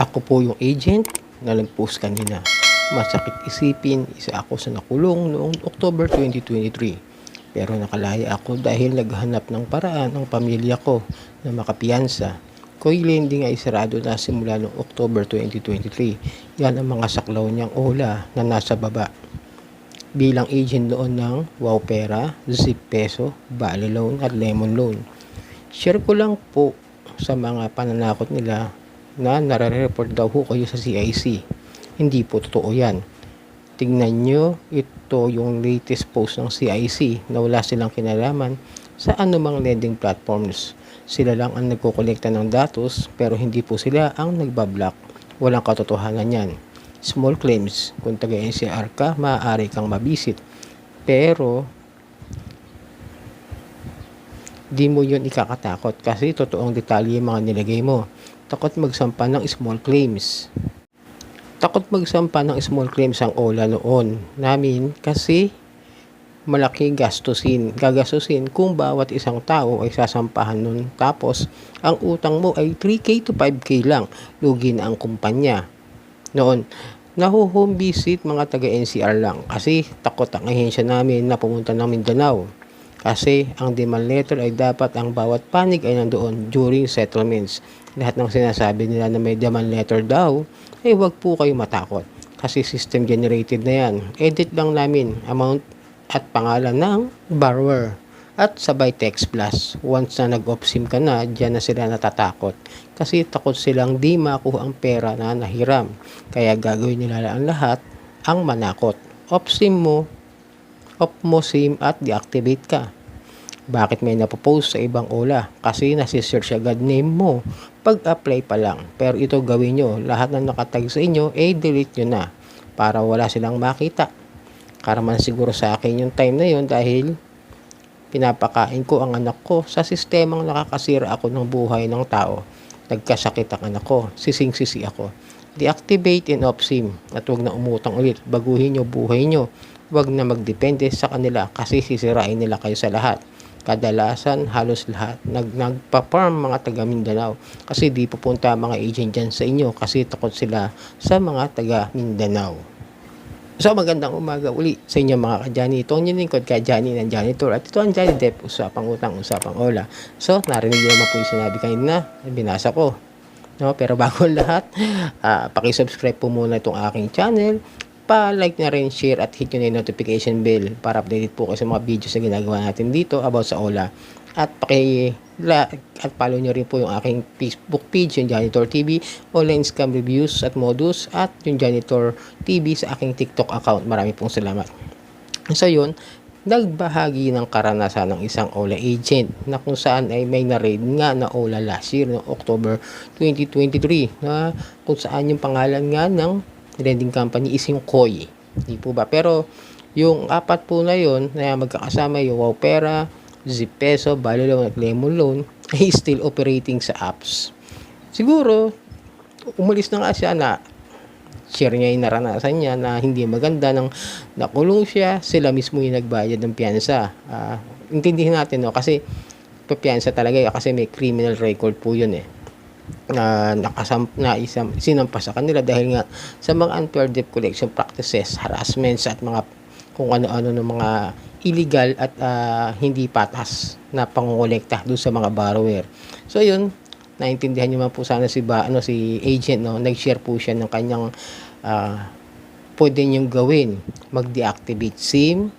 Ako po yung agent na nag-post kanina. Masakit isipin, isa ako sa nakulong noong October 2023. Pero nakalaya ako dahil naghanap ng paraan ang pamilya ko na makapiyansa. Koy lending ay sarado na simula noong October 2023. Yan ang mga saklaw niyang ola na nasa baba. Bilang agent noon ng Wow Pera, Zip Peso, Bali Loan at Lemon Loan. Share ko lang po sa mga pananakot nila na nare-report daw ho kayo sa CIC. Hindi po totoo yan. Tingnan nyo, ito yung latest post ng CIC na wala silang kinalaman sa anumang lending platforms. Sila lang ang nagkukolekta ng datos pero hindi po sila ang nagbablock. Walang katotohanan yan. Small claims, kung taga-NCR ka, maaari kang mabisit. Pero di mo yun ikakatakot kasi totoong detalye yung mga nilagay mo. Takot magsampa ng small claims. Takot magsampa ng small claims ang OLA noon namin kasi malaki gagastusin kung bawat isang tao ay sasampahan nun. Tapos, ang utang mo ay 3K to 5K lang. Lugi na ang kumpanya. Noon, naho-home visit mga taga-NCR lang kasi takot ang ahensya namin na pumunta ng Mindanao. Kasi ang demand letter ay dapat ang bawat panig ay nandoon during settlements. Lahat ng sinasabi nila na may demand letter daw, ay wag po kayo matakot. Kasi system generated na yan. Edit lang namin amount at pangalan ng borrower. At sabay text plus. Once na nag-off SIM ka na, dyan na sila natatakot. Kasi takot silang di makuha ang pera na nahiram. Kaya gagawin nila ang lahat ang manakot. Off mo SIM at deactivate ka. Bakit may napopost sa ibang OLA? Kasi nasi-search agad name mo pag-apply pa lang. Pero ito gawin nyo, lahat na nakatag sa inyo, delete nyo na para wala silang makita. Karaman siguro sa akin yung time na yun dahil pinapakain ko ang anak ko sa sistemang nakakasira ako ng buhay ng tao. Nagkasakit ang anak ko, sising-sisi ako. Deactivate and off SIM at huwag na umutang ulit. Baguhin nyo buhay nyo. Huwag na magdepende sa kanila kasi sisirain nila kayo sa lahat. Kadalasan, halos lahat nagpa-farm mga taga Mindanao kasi di pupunta mga agent dyan sa inyo kasi takot sila sa mga taga Mindanao. So magandang umaga uli sa inyo mga ka-Johnny. Ito ang lingkod ka-Johnny ng Janitor at ito ang Johnny Depp, usapang utang, usapang OLA. So narinig nyo naman po yung sinabi kanina, binasa ko. No, pero bago lahat, paki-subscribe po muna itong aking channel. Pa-like na rin, share at hit nyo na yung notification bell para updated po kayo sa mga videos na ginagawa natin dito about sa OLA. At follow nyo rin po yung aking Facebook page, yung Janitor TV, online scam reviews at modus, at yung Janitor TV sa aking TikTok account. Marami pong salamat. So yun, nagbahagi ng karanasan ng isang OLA agent na kung saan ay may na-raid nga na OLA last year, no, October 2023, na kung saan yung pangalan nga ng lending company is yung Koy. Hindi po ba? Pero yung apat po na yun na magkakasama, yung Wow Pera, Zip Peso, Bali Loan at Lemon Loan, ay still operating sa apps. Siguro, umalis na nga siya na share niya yung naranasan niya na hindi maganda nang nakulong siya, sila mismo yung nagbayad ng piyansa. Intindihin natin, no? Kasi piyansa talaga yun, kasi may criminal record po yun eh. Sinampa sa kanila dahil nga sa mga unfair debt collection practices, harassments at mga kung ano-ano ng mga illegal at hindi patas na pangongolekta doon sa mga borrower. So yun, naintindihan niyo man po sana si agent, no, nag-share po siya ng kanyang pwede niyong gawin, mag-deactivate SIM,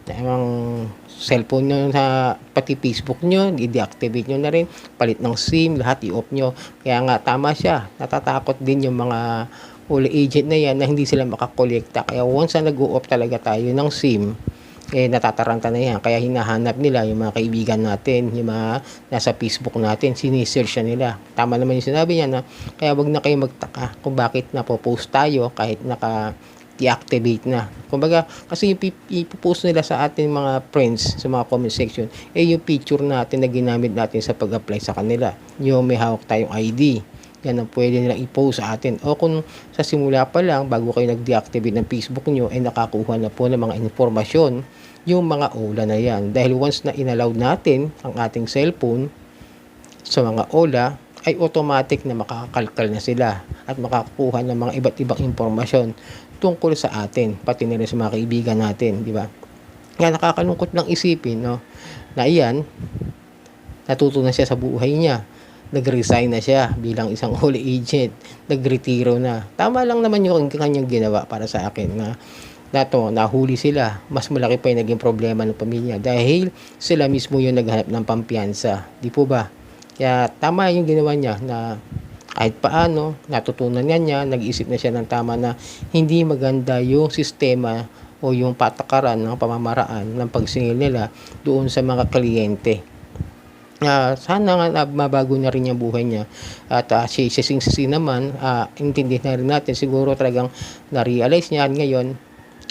ang cellphone nyo, pati Facebook nyo, i-deactivate nyo na rin, palit ng SIM, lahat i-off nyo. Kaya nga tama siya, natatakot din yung mga OLA agent na yan na hindi sila makakolekta. Kaya once na nag-off talaga tayo ng SIM, natataranta na yan. Kaya hinahanap nila yung mga kaibigan natin, yung mga nasa Facebook natin, sinisearch nila. Tama naman yung sinabi niya na kaya wag na kayo magtaka kung bakit napopost tayo kahit deactivate na. Kumbaga, kasi yung ipopost nila sa ating mga friends sa mga comment section, yung picture natin na ginamit natin sa pag-apply sa kanila. Yung may hawak tayong ID. Yan ang pwede nilang i-post sa atin. O kung sa simula pa lang, bago kayo nag-deactivate ng Facebook nyo, ay nakakuha na po ng mga informasyon yung mga OLA na yan. Dahil once na inallow natin ang ating cellphone sa mga OLA, ay automatic na makakalkal na sila at makakuha ng mga iba't ibang impormasyon tungkol sa atin, pati na rin sa mga kaibigan natin, di ba? Kaya nakakalungkot lang isipin, no, na iyan, natuto na siya sa buhay niya. Nag-resign na siya bilang isang holy agent. Nagretiro na. Tama lang naman yung kanyang ginawa para sa akin na nahuli sila. Mas malaki pa yung naging problema ng pamilya dahil sila mismo yung naghanap ng pampiyansa. Di po ba? Kaya tama yung ginawa niya na kahit paano, natutunan niya, nag-isip na siya ng tama na hindi maganda yung sistema o yung patakaran ng pamamaraan ng pagsingil nila doon sa mga kliyente. Sana nga mabago na rin yung buhay niya at si sising-sisi naman, intindihin na rin natin, siguro talagang na-realize niya ngayon.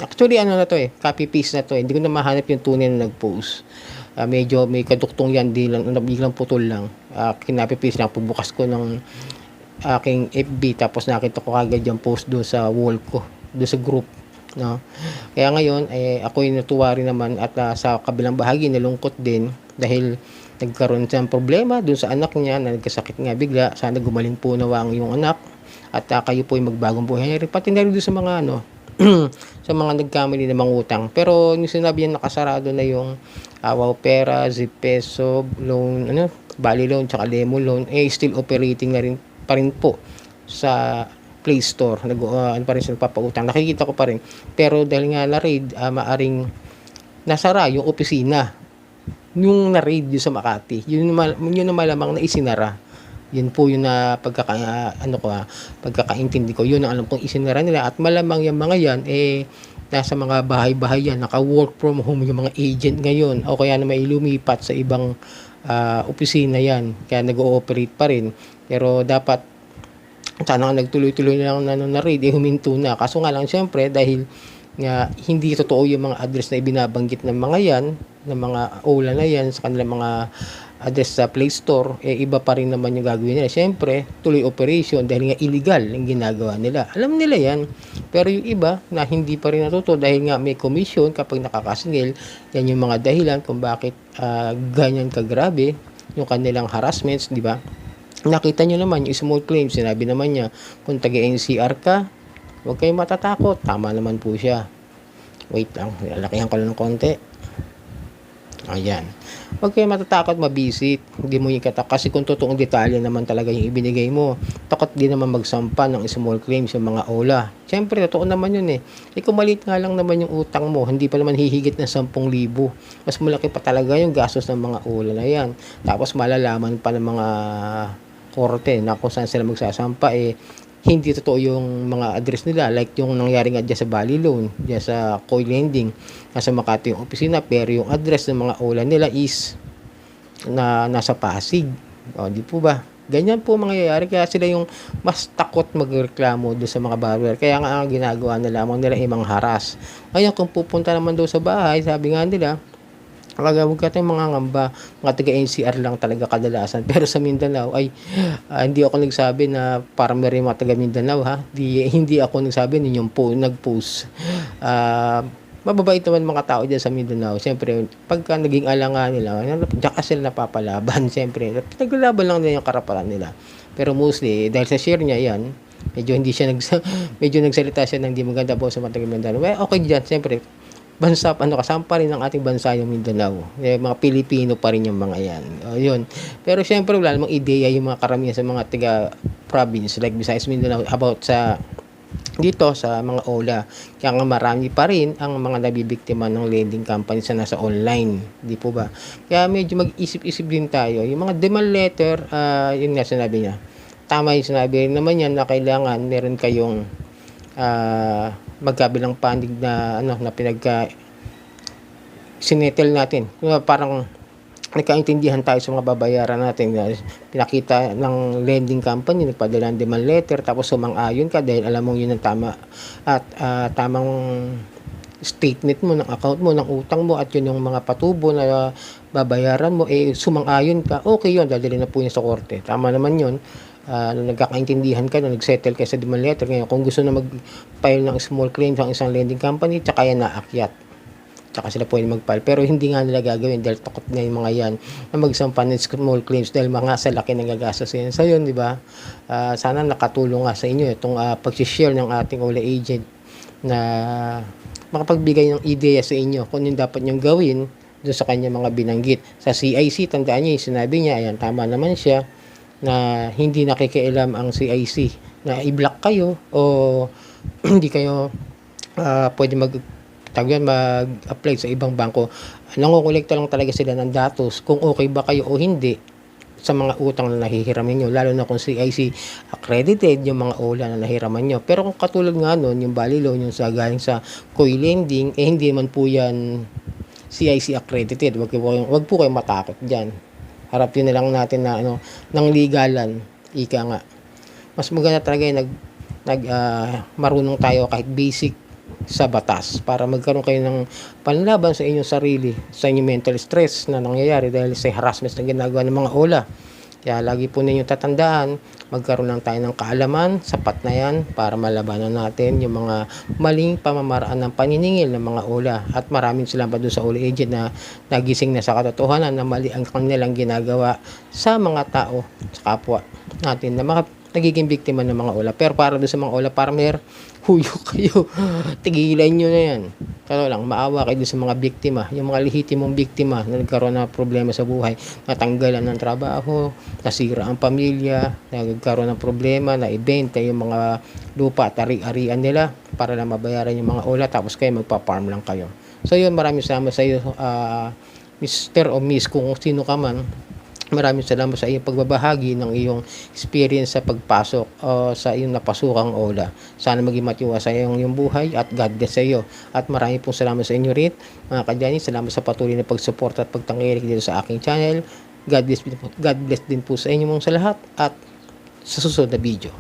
Actually ano na to copy paste na to hindi ko na mahanap yung tunay na nag-post. Medyo may kaduktong yan, biglang putol lang. Kinapi paste lang, pagbukas ko ng aking FB tapos nakita ko kagad yung post doon sa wall ko, doon sa group, no. Kaya ngayon ako'y natuwa rin naman at sa kabilang bahagi nalungkot din dahil nagkaroon siyang problema doon sa anak niya na nagkasakit nga bigla. Sana gumaling po nawa ang iyong anak at kayo po ay magbagong buhay. Pati na rin doon sa mga sa mga nagkamali na mangutang. Pero yung sinabi niya nakasarado na yung Wow Pera, Zpeso loan, Bali loan, tsaka Lemo loan, still operating na rin pa rin po sa Play Store. Pa rin sila papautang. Nakikita ko pa rin. Pero dahil nga na-raid, maaring nasara yung opisina. Yung na-raid yun sa Makati, yun na malamang na isinara. Yun po yung pagkakaintindi ko. Yun ang alam kong isinara nila at malamang yung mga yan nasa mga bahay-bahay yan, naka-work from home yung mga agent ngayon o kaya na may lumipat sa ibang opisina yan, kaya nag-ooperate pa rin. Pero dapat sana nga nagtuloy-tuloy na lang na raid, huminto na. Kaso nga lang siyempre dahil nga hindi totoo yung mga address na ibinabanggit ng mga yan, ng mga OLA na yan sa kanilang mga address sa Play Store, iba pa rin naman yung gagawin nila. Siyempre, tuloy operation dahil nga illegal yung ginagawa nila. Alam nila yan. Pero yung iba na hindi pa rin natuto dahil nga may commission kapag nakakasingil, yan yung mga dahilan kung bakit ganyan kagrabe yung kanilang harassments, di ba? Nakita nyo naman yung small claims, sinabi naman niya, kung taga-NCR ka, huwag kayong matatakot. Tama naman po siya. Wait lang, lalakihan ko lang ng konti. Ayan. Huwag kayong matatakot mabisit. Hindi mo yung katak. Kasi kung totoong detalye naman talaga yung ibinigay mo, takot din naman magsampa ng small claims yung mga OLA. Siyempre, totoo naman yun kung maliit nga lang naman yung utang mo, hindi pa naman hihigit ng 10,000. Mas malaki pa talaga yung gastos ng mga OLA na yan. Tapos malalaman pa ng mga korte na kung saan sila magsasampa hindi totoo yung mga address nila, like yung nangyari nga dyan sa Bali Loan, dyan sa Coy Lending, nasa Makati yung opisina, pero yung address ng mga OLA nila is nasa Pasig. Di po ba? Ganyan po mangyayari, kaya sila yung mas takot magreklamo doon sa mga borrower. Kaya nga ang ginagawa na lamang nila imang haras. Ngayon kung pupunta naman doon sa bahay, sabi nga nila, huwag ka tayong mga ngamba, mga taga-NCR lang talaga kadalasan. Pero sa Mindanao ay hindi ako nagsabi na parang may mga taga Mindanao hindi ako nagsabi ninyong nag-post. Mababait naman mga tao dyan sa Mindanao. Siyempre, pagka naging alangan nila, diyan kasi sila napapalaban. Siyempre, naglalaban lang nila yung karapatan nila. Pero mostly, dahil sa share niya yan, medyo nagsalita siya ng hindi maganda po sa mga taga Mindanao. Okay dyan, siyempre, kasama rin ng ating bansa yung Mindanao. Mga Pilipino pa rin yung mga yan. Yun. Pero syempre wala namang ideya yung mga karamihan sa mga taga-province like Visayas, Mindanao about dito sa mga OLA. Kaya nga marami pa rin ang mga nabibiktima ng lending company sa nasa online. Di po ba? Kaya medyo mag-isip-isip din tayo. Yung mga demand letter, yun nga sinabi niya. Tama yung sinabi rin naman yan na kailangan meron kayong magkabilang panig na sinetel natin. Parang nagkaintindihan tayo sa mga babayaran natin. Pinakita ng lending company, nagpadala ng demand letter, tapos sumang-ayon ka dahil alam mong yun ang tama at tamang statement mo ng account mo, ng utang mo, at yun yung mga patubo na babayaran mo, sumang-ayon ka, okay yun, dadalhin na po yun sa korte. Tama naman yun. Nagkakaintindihan ka na nag-settle kayo sa demand letter. Ngayon, kung gusto na mag-file ng small claim sa isang lending company, tsaka yan naakyat. tsaka sila pwede mag-file. Pero hindi nga nila gagawin dahil takot na yung mga yan na magsampa ng small claims dahil mga sa laki ng gagastusin. So yun, di ba? Sana nakatulong nga sa inyo itong pag-share ng ating OLA agent na makapagbigay ng ideya sa inyo kung yung dapat nyong gawin doon sa kanya mga binanggit. Sa CIC, tandaan niyo, sinabi niya, ayan, tama naman siya, na hindi nakikialam ang CIC na i-block kayo o hindi kayo pwede mag-apply sa ibang bangko. Nangukolekta lang talaga sila ng datos kung okay ba kayo o hindi sa mga utang na nahihiramin nyo, lalo na kung CIC accredited yung mga OLA na nahiraman nyo. Pero kung katulad nga nun, yung Bali loan, yung sa galing sa Koi Lending, hindi man po yan CIC accredited. Wag po kayo matakot dyan. Harapin na lang natin na ng legalan, ika nga. Mas maganda talaga yung marunong tayo kahit basic sa batas para magkaroon kayo ng panlaban sa inyong sarili, sa inyong mental stress na nangyayari dahil sa harassment na ginagawa ng mga OLA. Kaya lagi po ninyo tatandaan, magkaroon lang tayo ng kaalaman, sapat na yan para malabanan natin yung mga maling pamamaraan ng paniningil ng mga OLA. At maraming salamat doon sa OLA agent na nagising na sa katotohanan na mali ang kanilang ginagawa sa mga tao, sa kapwa natin na nagiging biktima ng mga OLA. Pero para doon sa mga OLA partner, huyo kayo. Tigilan nyo na yan. Kaya lang, maawa kayo doon sa mga biktima. Yung mga lehitimong biktima na nagkaroon ng problema sa buhay. Natanggalan ng trabaho, nasira ang pamilya, nagkaroon ng problema, naibenta yung mga lupa at ari-arian nila para lang mabayaran yung mga OLA tapos kayo magpa-farm lang kayo. So yun, maraming salamat sa iyo, Mr. o Miss, kung sino ka man. Maraming salamat sa iyong pagbabahagi ng iyong experience sa pagpasok sa iyong napasukang OLA. Sana maging matiwa sa iyong buhay at God bless sa iyo. At maraming pong salamat sa inyo rin, mga kadyani. Salamat sa patuloy na pagsuporta at pagtangilik dito sa aking channel. God bless din po sa inyo mong sa lahat at sa susunod na video.